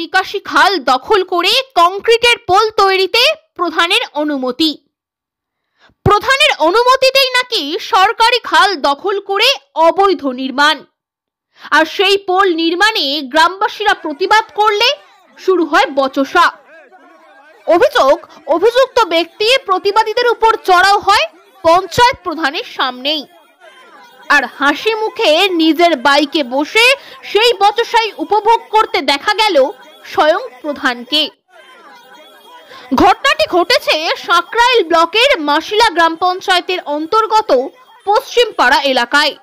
নিকাশি খাল দখল করে কংক্রিটের পোল তৈরিতে প্রধানের অনুমতি। প্রধানের অনুমতিতেই নাকি সরকারি খাল দখল করে অবৈধ নির্মাণ, আর সেই পোল নির্মাণে গ্রামবাসীরা প্রতিবাদ করলে শুরু হয় বচসা। অভিযুক্ত ব্যক্তি প্রতিবাদীদের উপর চড়াও হয় পঞ্চায়েত প্রধানের সামনেই, আর হাসি মুখে নিজের বাইকে বসে সেই বচসাই উপভোগ করতে দেখা গেল স্বয়ং প্রধানকে। ঘটনাটি ঘটেছে সাঁকরাইল ব্লকের মাসিলা গ্রাম পঞ্চায়েতের অন্তর্গত পশ্চিম পাড়া এলাকায়।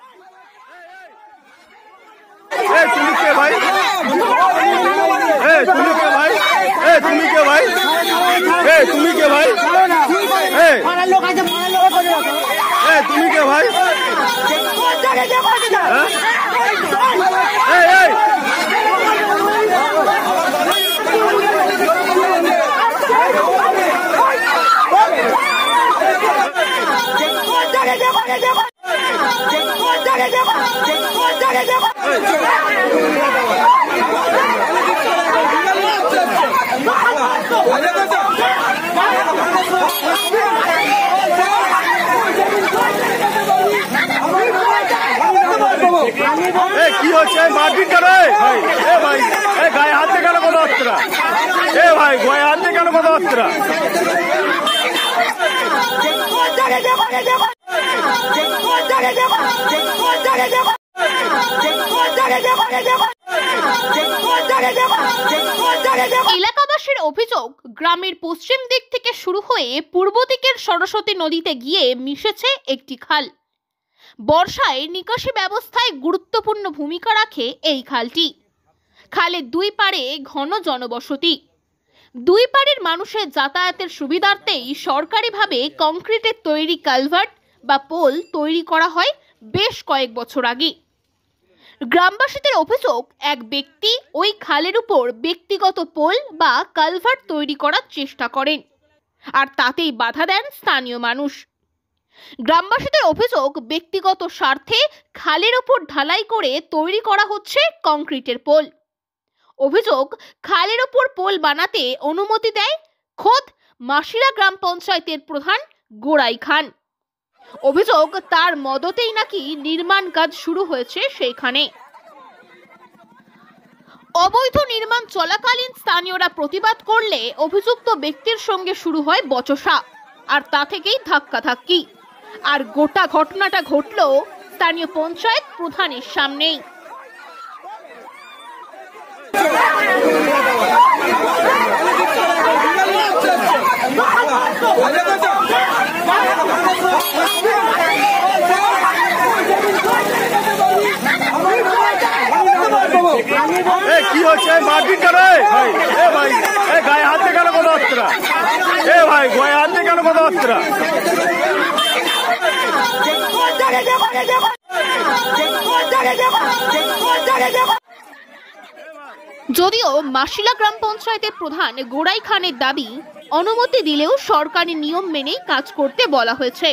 কি হচ্ছে মারপিট কেন ভাই? ভাই গায়ে হাত দিয়ে কেন কথাবার্তা? ভাই গায়ে হাত দিয়ে কেন কথাবার্তা? এলাকাবাসীর অভিযোগ, গ্রামের পশ্চিম দিক থেকে শুরু হয়ে পূর্ব দিকের সরস্বতী নদীতে গিয়ে মিশেছে একটি খাল। বর্ষায় নিকাশি ব্যবস্থায় গুরুত্বপূর্ণ ভূমিকা রাখে এই খালটি। খালের দুই পাড়ে ঘন জনবসতি। দুই পাড়ের মানুষের যাতায়াতের সুবিধার্থেই সরকারিভাবে কংক্রিটের তৈরি কালভার্ট বা পোল তৈরি করা হয় বেশ কয়েক বছর আগে। গ্রামবাসীদের অভিযোগ, এক ব্যক্তি ওই খালের উপর ব্যক্তিগত পোল বা কালভার্ট তৈরি করার চেষ্টা করেন, আর তাতেই বাধা দেন স্থানীয় মানুষ। গ্রামবাসীদের অভিযোগ, ব্যক্তিগত স্বার্থে খালের উপর ঢালাই করে তৈরি করা হচ্ছে কংক্রিটের পোল। অভিযোগ, খালের উপর পোল বানাতে অনুমতি দেয় খোদ মাসিরা গ্রাম পঞ্চায়েতের প্রধান গোড়াই খান। অভিযোগ, তার মদতেই নাকি নির্মাণ কাজ শুরু হয়েছে সেইখানে। অবৈধ নির্মাণ চলাকালীন স্থানীয়রা প্রতিবাদ করলে অভিযুক্ত ব্যক্তির সঙ্গে শুরু হয় বচসা, আর তা থেকেই ধাক্কাধাক্কি। আর গোটা ঘটনাটা ঘটল স্থানীয় পঞ্চায়েত প্রধানের সামনেই। কি হচ্ছে মারপিট কেন ভাই? ভাই গায়ে হাত দিয়ে কেন কথাবার্তা? ভাই গায়ে হাত দিয়ে কেন কথাবার্তা? যদিও মাসিলা গ্রাম পঞ্চায়েতের প্রধান গোড়াই খানের দাবি, অনুমতি দিলেও সরকারি নিয়ম মেনেই কাজ করতে বলা হয়েছে।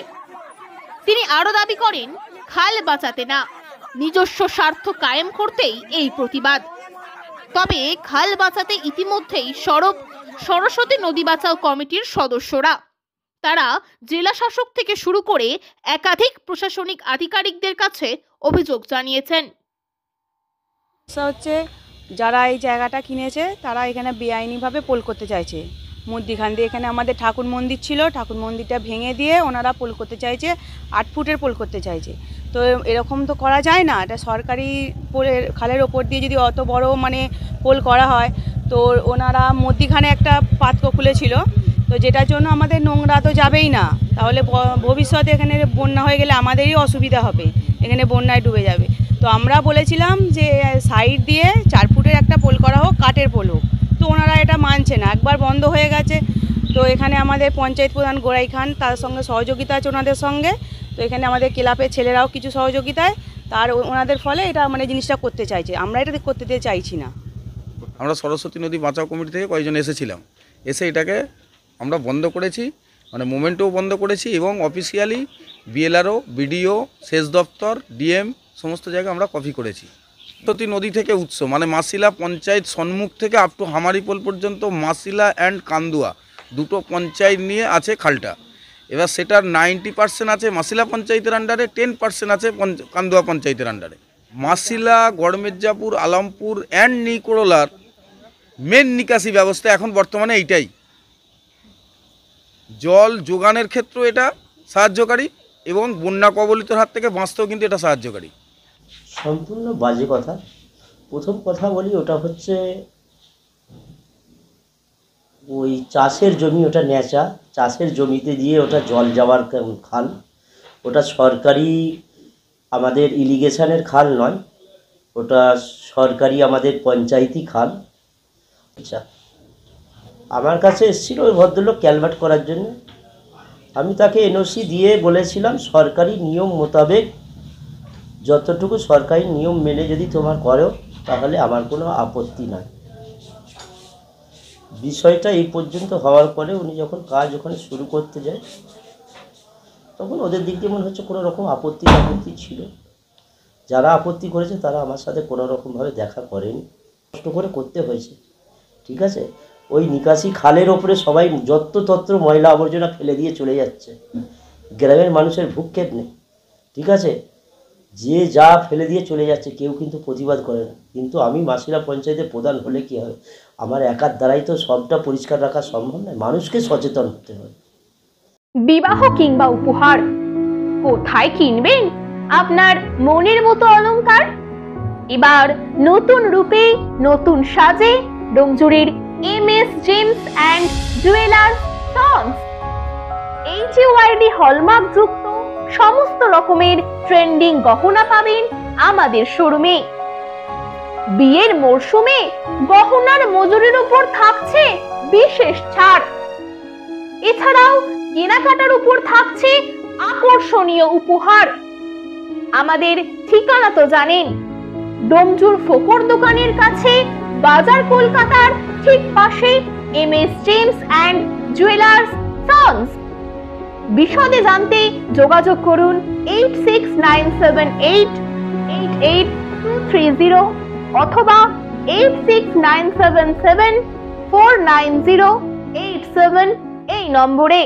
তিনি আরো দাবি করেন, খাল বাঁচাতে না, নিজস্ব স্বার্থ কায়েম করতেই এই প্রতিবাদ। তবে খাল বাঁচাতে ইতিমধ্যেই সরস্বতী নদী বাঁচাও কমিটির সদস্যরা, তারা জেলা শাসক থেকে শুরু করে একাধিক প্রশাসনিক আধিকারিকদের কাছে অভিযোগ জানিয়েছেন। হচ্ছে যারা এই জায়গাটা কিনেছে তারা এখানে বেআইনিভাবে পোল করতে চাইছে। মধ্যিখান দিয়ে এখানে আমাদের ঠাকুর মন্দির ছিল, ঠাকুর মন্দিরটা ভেঙে দিয়ে ওনারা পোল করতে চাইছে, 8 ফুটের পোল করতে চাইছে। তো এরকম তো করা যায় না, এটা সরকারি পোলের খালের ওপর দিয়ে যদি অত বড় পোল করা হয়, তো ওনারা মধ্যিখানে একটা পাত্র খুলেছিল, তো যেটার জন্য আমাদের নোংরা তো যাবেই না, তাহলে ভবিষ্যতে এখানে বন্যা হয়ে গেলে আমাদেরই অসুবিধা হবে, এখানে বন্যায় ডুবে যাবে। তো আমরা বলেছিলাম যে সাইড দিয়ে 4 ফুটের একটা পোল করা হোক, কাঠের পোল হোক, তো ওনারা এটা মানছে না, একবার বন্ধ হয়ে গেছে। তো এখানে আমাদের পঞ্চায়েত প্রধান গোড়াই খান, তার সঙ্গে সহযোগিতা আছে ওনাদের সঙ্গে। তো এখানে আমাদের ক্লাবের ছেলেরাও কিছু সহযোগিতায়, তার ওনাদের ফলে এটা জিনিসটা করতে চাইছে, আমরা এটা করতে চাইছি না। আমরা সরস্বতী নদী বাঁচাও কমিটি থেকে কয়েকজন এসেছিলাম, এসে এটাকে আমরা বন্ধ করেছি, মোমেন্টেও বন্ধ করেছি, এবং অফিসিয়ালি বিএলআরও, বিডিও, সেচ দপ্তর, ডিএম সমস্ত জায়গায় আমরা কপি করেছি। সরস্বতী নদী থেকে উৎস মানে মাসিলা পঞ্চায়েত সম্মুখ থেকে আপ টু হামারিপোল পর্যন্ত মাসিলা অ্যান্ড কান্দুয়া দুটো পঞ্চায়েত নিয়ে আছে খালটা। এবার সেটার 90% আছে মাসিলা পঞ্চায়েতের আন্ডারে, 10% আছে কান্দুয়া পঞ্চায়েতের আন্ডারে। মাসিলা, গড়মির্জাপুর, আলমপুর অ্যান্ড নিকোড়লার মেন নিকাশি ব্যবস্থা এখন বর্তমানে এইটাই। জল যোগানের ক্ষেত্রে এটা সাহায্যকারী এবং বন্যা কবলিতর হাত থেকে বাঁচতেও কিন্তু এটা সাহায্যকারী। সম্পূর্ণ বাজে কথা। প্রথম কথা বলি, ওটা হচ্ছে ওই চাষের জমি, ওটা ন্যাচা চাষের জমিতে দিয়ে ওটা জল যাওয়ার খাল। ওটা সরকারি আমাদের ইরিগেশনের খাল নয়, ওটা সরকারি আমাদের পঞ্চায়েতি খাল। আচ্ছা, আমার কাছে এসেছিল ওই ভদ্রলোক ক্যালভার্ট করার জন্য। আমি তাকে এনওসি দিয়ে বলেছিলাম সরকারি নিয়ম মোতাবেক যতটুকু সরকারি নিয়ম মেনে যদি তোমার করো তাহলে আমার কোনো আপত্তি নাই। বিষয়টা এই পর্যন্ত হওয়ার পরে উনি যখন কাজ ওখানে শুরু করতে যায় তখন ওদের দিক দিয়ে মনে হচ্ছে কোনো রকম আপত্তি ছিল। যারা আপত্তি করেছে তারা আমার সাথে কোনো রকমভাবে দেখা করেনি, কষ্ট করে করতে হয়েছে। ঠিক আছে, ওই নিকাশি খালের ওপরে সবাই যত্রতত্র ময়লা আবর্জনা ফেলে দিয়ে চলে যাচ্ছে। গ্রামের মানুষের ভূক্ষেপ নেই, ঠিক আছে, যে যা ফেলে দিয়ে চলে যাচ্ছে, কেউ কিন্তু প্রতিবাদ করে না। কিন্তু আমি মাসিলা পঞ্চায়েতের প্রধান হলে কী হবে, আমার একার দ্বারাই তো সবটা পরিষ্কার রাখা সম্ভব নয়, মানুষকে সচেতন হতে হবে। বিবাহ কিংবা উপহার কোথায় কিনবেন আপনার মনের মতো অলংকার? এবার নতুন রূপে নতুন সাজে ডোমজুড়ির MS James and jewellers sons. HUID hallmark যুক্ত সমস্ত রকমের ট্রেন্ডিং গহনা পাবেন আমাদের শোরুমে। বিয়ের মরশুমে গহনার মজুরির উপর থাকছে বিশেষ ছাড়। এছাড়াও কেনাকাটার উপর থাকছে আকর্ষণীয় উপহার। আমাদের ঠিকানা তো জানেন, ডোমজুর ফোকর দোকানের কাছে, বাজার কলকাতার ঠিক পাশে MS James and jewellers sons. বিশদে জানতে যোগাযোগ করুন 8697888230 অথবা 8697749087 এই নম্বরে।